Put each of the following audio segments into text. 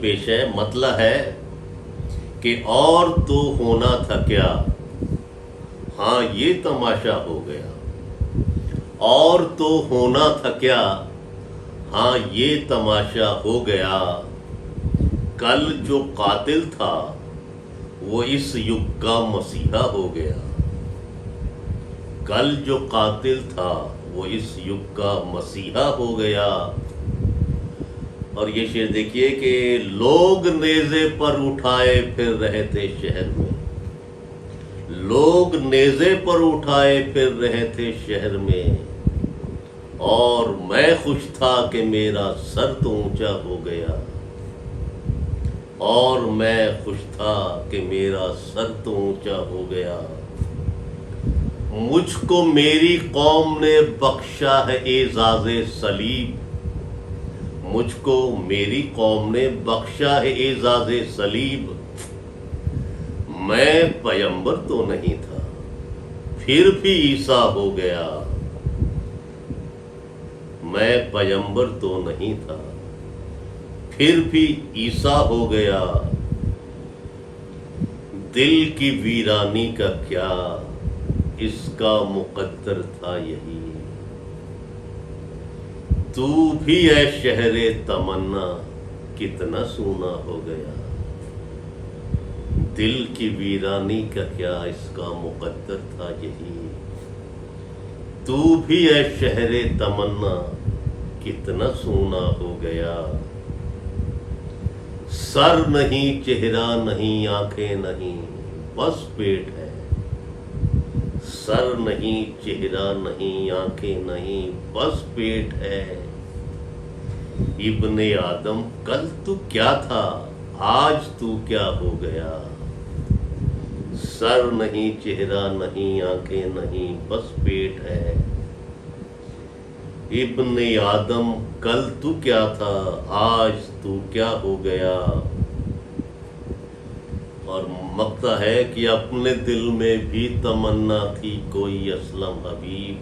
पेश है। मतलब है कि और तो होना था क्या, हाँ ये तमाशा हो गया। और तो होना था क्या, हाँ ये तमाशा हो गया। कल जो कातिल था वो इस युग का मसीहा हो गया। कल जो कातिल था वो इस युग का मसीहा हो गया। और ये शेर देखिए कि लोग नेज़े पर उठाए फिर रहे थे शहर में। लोग नेज़े पर उठाए फिर रहे थे शहर में, और मैं खुश था कि मेरा सर तो ऊंचा हो गया। और मैं खुश था कि मेरा सर तो ऊंचा हो गया। मुझको मेरी कौम ने बख्शा है एजाज़े सलीब। मुझको मेरी कौम ने बख्शा है एजाज़े सलीब। मैं पैगंबर तो नहीं था फिर भी ईसा हो गया। मैं पैगंबर तो नहीं था फिर भी ईसा हो गया। दिल की वीरानी का क्या, इसका मुकद्दर था यही। तू भी है शहरे तमन्ना कितना सूना हो गया। दिल की वीरानी का क्या, इसका मुकद्दर था यही। तू भी है शहरे तमन्ना कितना सूना हो गया। सर नहीं, चेहरा नहीं, आंखें नहीं, बस पेट है। सर नहीं, चेहरा नहीं, आंखें नहीं, बस पेट है। इब्ने आदम कल तू क्या था, आज तू क्या हो गया। सर नहीं, चेहरा नहीं, आंखें नहीं, बस पेट है। इब्ने आदम कल तू क्या था, आज तू क्या हो गया। और मकता है कि अपने दिल में भी तमन्ना थी कोई असलम हबीब।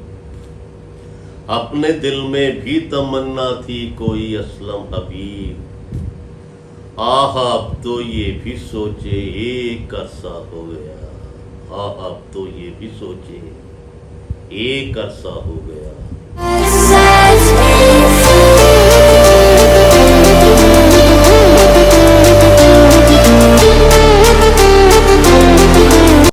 अपने दिल में भी तमन्ना थी कोई असलम हबीब। आह अब तो ये भी सोचे एक अरसा हो गया। आह अब तो ये भी सोचे एक अरसा हो गया।